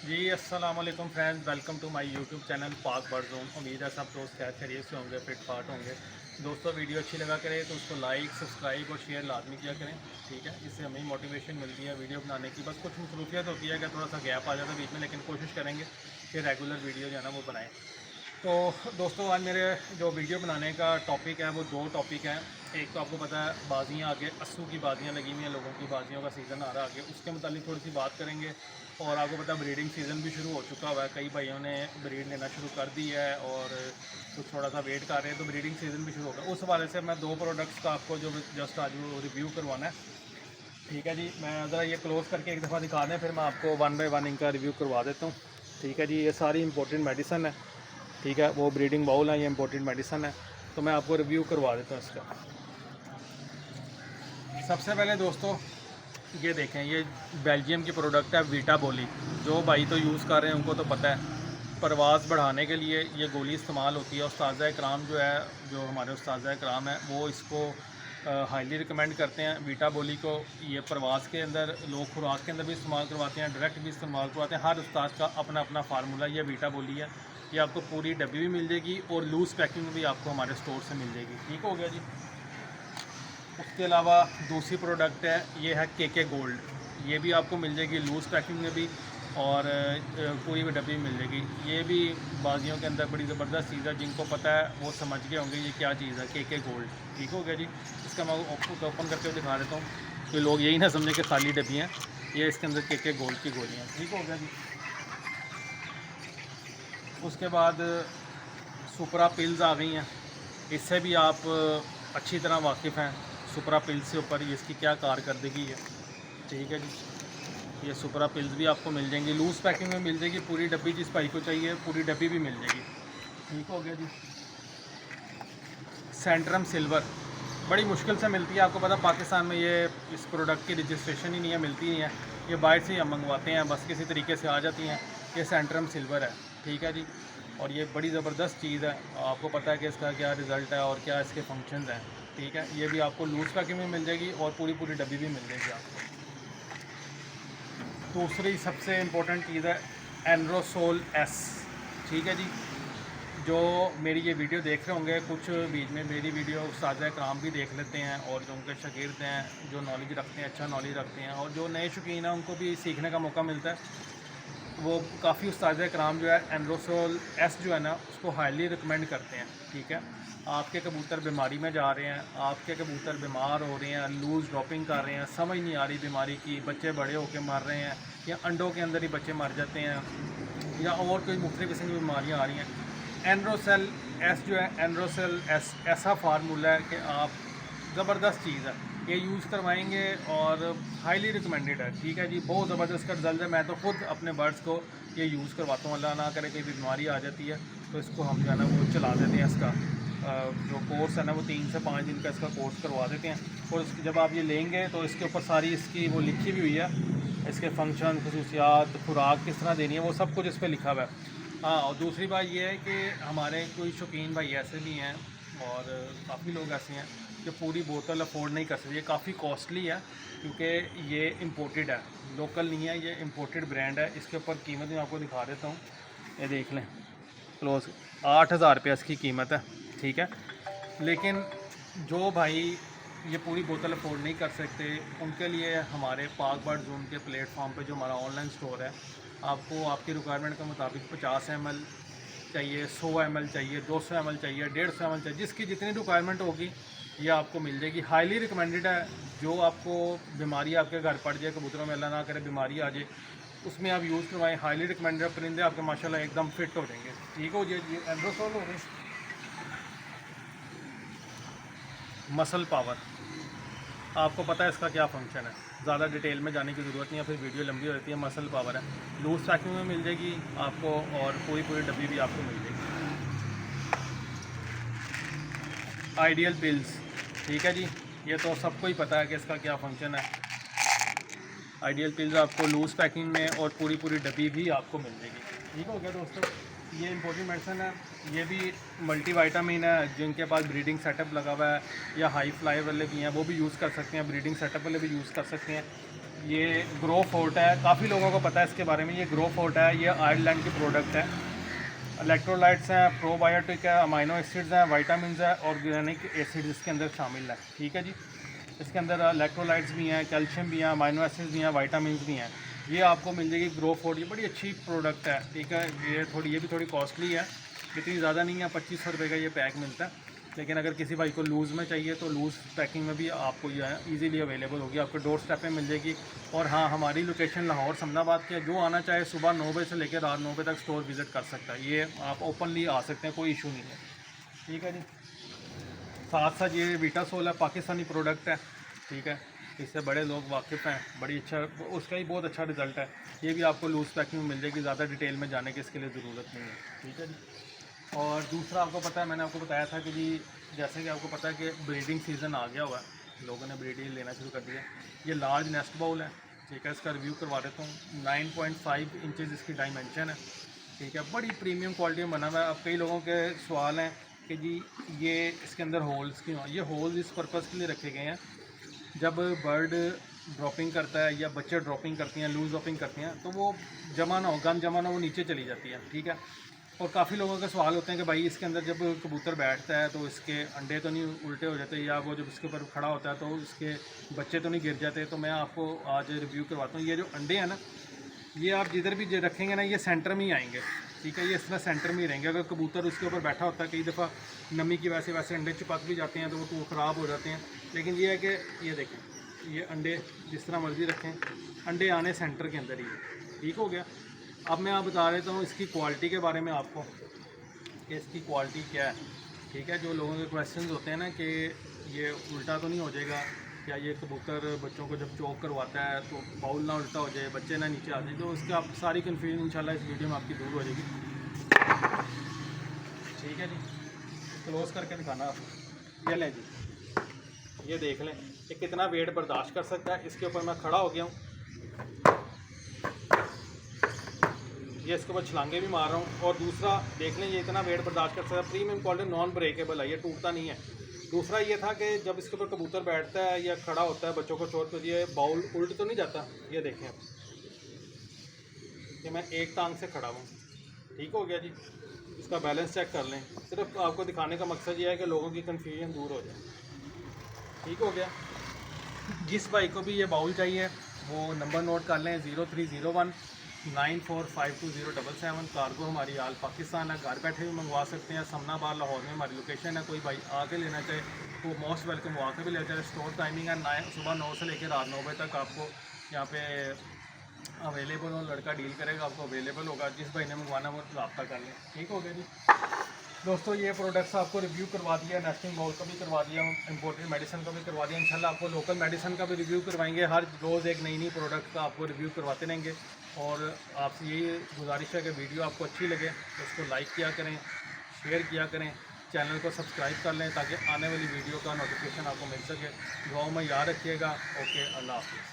जी अस्सलाम वालेकुम friends, welcome to my YouTube channel Pak bird zone. उम्मीद है सब दोस्त खैर खैरियत से होंगे, फिट फाट होंगे। दोस्तों वीडियो अच्छी लगा करें तो उसको लाइक सब्सक्राइब और शेयर लाजमी किया करें, ठीक है। इससे हमें मोटिवेशन मिलती है वीडियो बनाने की। बस कुछ मसरूफियत होती है कि थोड़ा सा गैप आ जाता है बीच में, लेकिन कोशिश करेंगे कि रेगुलर वीडियो जो है ना वो बनाएँ। तो दोस्तों आज मेरे जो वीडियो बनाने का टॉपिक है वो दो टॉपिक हैं। एक तो आपको पता है बाजियाँ आगे अस्सू की बाजियाँ लगी हुई हैं, लोगों की बाजियों का सीज़न आ रहा है आगे, उसके मुतालिक थोड़ी सी बात करेंगे। और आपको पता है ब्रीडिंग सीज़न भी शुरू हो चुका हुआ है, कई भाइयों ने ब्रीड लेना शुरू कर दी है और कुछ थोड़ा सा वेट कर रहे हैं, तो ब्रीडिंग सीज़न भी शुरू होगा। उस हवाले से मैं दो प्रोडक्ट्स का आपको जो जस्ट आज वो रिव्यू करवाना है, ठीक है जी। मैं ज़रा ये क्लोज़ करके एक दफ़ा दिखा दें, फिर मैं आपको वन बाई वन इनका रिव्यू करवा देता हूँ, ठीक है जी। ये सारी इंपॉर्टेंट मेडिसन है, ठीक है। वो ब्रीडिंग बाउल है, ये इंपॉर्टेंट मेडिसन है, तो मैं आपको रिव्यू करवा देता हूँ इसका। सबसे पहले दोस्तों ये देखें, ये बेल्जियम की प्रोडक्ट है वीटा बोली। जो भाई तो यूज़ कर रहे हैं उनको तो पता है, परवाज़ बढ़ाने के लिए ये गोली इस्तेमाल होती है। उस्ताज़ कराम जो है, जो हमारे उस्ताज़ कराम है, वो इसको हाईली रिकमेंड करते हैं वीटा बोली को। ये परवाज़ के अंदर लोग खुराक के अंदर भी इस्तेमाल करवाते हैं, डायरेक्ट भी इस्तेमाल करवाते हैं। हर उस्ताद का अपना अपना फार्मूला। ये वीटा बोली है, ये आपको पूरी डब्बी भी मिल जाएगी और लूज़ पैकिंग भी आपको हमारे स्टोर से मिल जाएगी, ठीक हो गया जी। उसके अलावा दूसरी प्रोडक्ट है, ये है के गोल्ड। ये भी आपको मिल जाएगी लूज़ पैकिंग में भी और पूरी भी डब्बी मिल जाएगी। ये भी बाजियों के अंदर बड़ी ज़बरदस्त चीज़ है, जिनको पता है वो समझ गए होंगे ये क्या चीज़ है, के गोल्ड, ठीक हो गया जी। इसका मैं ओपन करके दिखा देता हूँ कि लोग यही ना समझें कि खाली डब्बी हैं। ये इसके अंदर के गोल्ड की गोलियाँ, ठीक हो गया जी। उसके बाद सुपरा पिल्स आ गई हैं, इससे भी आप अच्छी तरह वाकिफ़ हैं। सुपरा पिल्स से ऊपर इसकी क्या कारकर्दगी है, ठीक है जी। ये सुपरा पिल्स भी आपको मिल जाएंगी, लूज़ पैकिंग में मिल जाएगी। पूरी डब्बी जिस भाई को चाहिए पूरी डब्बी भी मिल जाएगी, ठीक हो गया जी। सेंट्रम सिल्वर बड़ी मुश्किल से मिलती है, आपको पता पाकिस्तान में ये इस प्रोडक्ट की रजिस्ट्रेशन ही नहीं है, मिलती नहीं है। ये बाहर से ही हम मंगवाते हैं, बस किसी तरीके से आ जाती हैं। ये सेंट्रम सिल्वर है, ठीक है जी। और ये बड़ी ज़बरदस्त चीज़ है, आपको पता है कि इसका क्या रिज़ल्ट है और क्या इसके फंक्शंस हैं, ठीक है। ये भी आपको लूज़ पैकिंग में मिल जाएगी और पूरी पूरी डब्बी भी मिल जाएगी आपको। दूसरी सबसे इम्पोर्टेंट चीज़ है एनरोसोल एस, ठीक है जी। जो मेरी ये वीडियो देख रहे होंगे, कुछ बीच में मेरी वीडियो उस्ताद कराम भी देख लेते हैं और जो उनके शागिर्द हैं जो नॉलेज रखते हैं, अच्छा नॉलेज रखते हैं, और जो नए शौकीन हैं उनको भी सीखने का मौका मिलता है। वो काफ़ी उस्ताद कराम जो है एनरोसोल एस जो है ना उसको हाईली रिकमेंड करते हैं, ठीक है। आपके कबूतर बीमारी में जा रहे हैं, आपके कबूतर बीमार हो रहे हैं, लूज़ ड्रॉपिंग कर रहे हैं, समझ नहीं आ रही बीमारी की, बच्चे बड़े होकर मर रहे हैं या अंडों के अंदर ही बच्चे मर जाते हैं या और कोई मुख्तलिफ किस्म की बीमारियाँ आ रही हैं, एनरोसेल एस जो है, एनरोसेल एस ऐसा फार्मूला है कि आप ज़बरदस्त चीज़ है, ये यूज़ करवाएंगे और हाईली रिकमेंडेड है, ठीक है जी। बहुत ज़बरदस्त का रिजल्ट है। मैं तो ख़ुद अपने बर्ड्स को ये यूज़ करवाता हूँ। अल्लाह ना करे कोई बीमारी आ जाती है तो इसको हम जो है ना वो चला देते हैं। इसका जो कोर्स है ना वो 3 से 5 दिन का इसका कोर्स करवा देते हैं, और जब आप ये लेंगे तो इसके ऊपर सारी इसकी वो लिखी भी हुई है, इसके फंक्शन, खसूसियात, खुराक किस तरह देनी है, वो सब कुछ इस पर लिखा हुआ है। हाँ, और दूसरी बात ये है कि हमारे कोई शौकीन भाई ऐसे भी हैं और काफ़ी लोग ऐसे हैं जो पूरी बोतल अफोर्ड नहीं कर सकते। ये काफ़ी कॉस्टली है क्योंकि ये इंपोर्टेड है, लोकल नहीं है, ये इंपोर्टेड ब्रांड है। इसके ऊपर कीमत मैं आपको दिखा देता हूँ, ये देख लें क्लोज, 8,000 रुपये इसकी कीमत है, ठीक है। लेकिन जो भाई ये पूरी बोतल अफोर्ड नहीं कर सकते उनके लिए हमारे पाक बर्ड जोन के प्लेटफॉर्म पे जो हमारा ऑनलाइन स्टोर है, आपको आपकी रिक्वायरमेंट के मुताबिक 50 ml चाहिए, 100 ml चाहिए, 200 ml चाहिए, 150 ml चाहिए, जिसकी जितनी रिक्वायरमेंट होगी ये आपको मिल जाएगी। हाईली रिकमेंडेड है। जो आपको बीमारी आपके घर पड़ जाए, कबूतरों में अल्लाह ना करे बीमारी आ जाए, उसमें आप यूज़ करवाएं। हाईली रिकमेंडेड, परिंदे आपके माशाल्लाह एकदम फिट हो जाएंगे, ठीक हो जाए। एंड्रोसोल हो गई। मसल पावर, आपको पता है इसका क्या फंक्शन है, ज़्यादा डिटेल में जाने की ज़रूरत नहीं है, फिर वीडियो लंबी हो जाती है। मसल पावर है, लूज़ पैकिंग में मिल जाएगी आपको और पूरी पूरी डब्बी भी आपको मिल जाएगी। आइडियल पिल्स, ठीक है जी। ये तो सबको ही पता है कि इसका क्या फंक्शन है। आइडियल पिल्स आपको लूज़ पैकिंग में और पूरी पूरी डब्बी भी आपको मिल जाएगी, ठीक हो गया दोस्तों। ये इंपॉर्टेंट मेडिसिन है, ये भी मल्टीविटामिन है। जिनके पास ब्रीडिंग सेटअप लगा हुआ है या हाई फ्लाई वाले भी हैं वो भी यूज़ कर सकते हैं, ब्रीडिंग सेटअप वाले भी यूज़ कर सकते हैं। ये ग्रो फोर्ट है, काफ़ी लोगों को पता है इसके बारे में। ये ग्रो फोर्ट है, ये आयरलैंड की प्रोडक्ट है। इलेक्ट्रोलाइट्स हैं, प्रोबायोटिक है, अमाइनो एसिड्स हैं, विटामिन है, ऑर्गेनिक एसिड इसके अंदर शामिल है। ठीक है जी, इसके अंदर इलेक्ट्रोलाइट्स भी हैं, कैल्शियम भी हैं, अमाइनो एसिड्स भी हैं, विटामिन भी हैं। ये आपको मिल जाएगी ग्रो फोर्ट। ये बड़ी अच्छी प्रोडक्ट है। ठीक है, ये भी थोड़ी कॉस्टली है, इतनी ज़्यादा नहीं है। 2500 रुपये का ये पैक मिलता है। लेकिन अगर किसी भाई को लूज़ में चाहिए तो लूज़ पैकिंग में भी आपको जो है ईज़िली अवेलेबल होगी, आपको डोर स्टेप पे मिल जाएगी। और हाँ, हमारी लोकेशन लाहौर समनाबाद की है। जो आना चाहे सुबह 9 बजे से लेकर रात 9 बजे तक स्टोर विज़िट कर सकता है। ये आप ओपनली आ सकते हैं, कोई इशू नहीं है। ठीक है जी, साथ साथ ये वीटासोल है, पाकिस्तानी प्रोडक्ट है। ठीक है, इससे बड़े लोग वाकिफ़ हैं, बड़ी अच्छा, उसका ही बहुत अच्छा रिज़ल्ट है। ये भी आपको लूज़ पैकिंग में मिल जाएगी, ज़्यादा डिटेल में जाने की इसके लिए ज़रूरत नहीं है। ठीक है जी, और दूसरा आपको पता है, मैंने आपको बताया था कि जी जैसे कि आपको पता है कि ब्रीडिंग सीज़न आ गया हुआ है, लोगों ने ब्रीडिंग लेना शुरू कर दिया। ये लार्ज नेस्ट बाउल है। ठीक है, इसका रिव्यू करवा देता हूँ। 9.5 इंचज़ इसकी डायमेंशन है। ठीक है, बड़ी प्रीमियम क्वालिटी में बना हुआ है। अब कई लोगों के सवाल हैं कि जी ये इसके अंदर होल्स क्यों हैं। ये होल्स इस पर्पज़ के लिए रखे गए हैं, जब बर्ड ड्रॉपिंग करता है या बच्चे ड्रॉपिंग करती हैं, लूज़ ड्रॉपिंग करती हैं, तो वो जमा ना हो, गन जमा ना हो, वो नीचे चली जाती है। ठीक है, और काफ़ी लोगों के सवाल होते हैं कि भाई इसके अंदर जब कबूतर बैठता है तो इसके अंडे तो नहीं उल्टे हो जाते, या वो जब इसके ऊपर खड़ा होता है तो इसके बच्चे तो नहीं गिर जाते। तो मैं आपको आज रिव्यू करवाता हूँ। ये जो अंडे हैं ना, ये आप जिधर भी रखेंगे ना, ये सेंटर में ही आएंगे। ठीक है, ये इस तरह सेंटर में ही रहेंगे। अगर कबूतर उसके ऊपर बैठा होता है, कई दफ़ा नमी की वजह से वैसे अंडे चिपक भी जाते हैं तो वो ख़राब हो जाते हैं। लेकिन ये है कि ये देखें, ये अंडे जिस तरह मर्ज़ी रखें, अंडे आने सेंटर के अंदर ही। ठीक हो गया। अब मैं आप बता देता हूँ इसकी क्वालिटी के बारे में आपको, कि इसकी क्वालिटी क्या है। ठीक है, जो लोगों के क्वेश्चंस होते हैं ना कि ये उल्टा तो नहीं हो जाएगा, या ये कबूतर बच्चों को जब चौक करवाता है तो बाउल ना उल्टा हो जाए, बच्चे ना नीचे आ जाए, तो उसका आप सारी कन्फ्यूजन इंशाल्लाह इस वीडियो में आपकी दूर हो जाएगी। ठीक है जी, क्लोज करके दिखाना आप। ये लें जी, ये देख लें कि कितना वेट बर्दाश्त कर सकता है। इसके ऊपर मैं खड़ा हो गया हूँ, ये इसके ऊपर छलांगे भी मार रहा हूँ। और दूसरा देख लें, ये इतना वेट बर्दाश्त कर सकता है, प्रीमियम क्वालिटी, नॉन ब्रेकेबल है, ये टूटता नहीं है। दूसरा ये था कि जब इसके ऊपर कबूतर बैठता है या खड़ा होता है बच्चों को छोड़, तो ये बाउल उल्ट तो नहीं जाता। ये देखें आप, कि मैं एक टांग से खड़ा हूँ। ठीक हो गया जी, इसका बैलेंस चेक कर लें। सिर्फ आपको दिखाने का मकसद ये है कि लोगों की कन्फ्यूजन दूर हो जाए। ठीक हो गया। जिस भाई को भी ये बाउल चाहिए वो नंबर नोट कर लें, 0301 945207। कार्गो हमारी आल पाकिस्तान है, घर बैठे भी मंगवा सकते हैं। समनाबाद लाहौर में हमारी लोकेशन है। कोई भाई आके लेना चाहे तो मोस्ट वेलकम, वो आके भी ले जाए। स्टोर टाइमिंग है सुबह 9 से लेकर रात 9 बजे तक आपको यहाँ पे अवेलेबल हो। लड़का डील करेगा, आपको अवेलेबल होगा। जिस भाई ने मंगवाना वो रब्ता कर लें। ठीक हो गया जी दोस्तों, ये प्रोडक्ट्स आपको रिव्यू करवा दिया, नेस्टिंग बॉल का भी करवा दिया, इंपोर्टेड मेडिसिन का भी करवा दिया। इंशाल्लाह आपको लोकल मेडिसिन का भी रिव्यू करवाएंगे। हर रोज़ एक नई प्रोडक्ट का आपको रिव्यू करवाते रहेंगे। और आपसे यही गुजारिश है कि वीडियो आपको अच्छी लगे तो उसको लाइक किया करें, शेयर किया करें, चैनल को सब्सक्राइब कर लें ताकि आने वाली वीडियो का नोटिफिकेशन आपको मिल सके। दुआओं में याद रखिएगा। ओके, अल्लाह हाफ़िज़।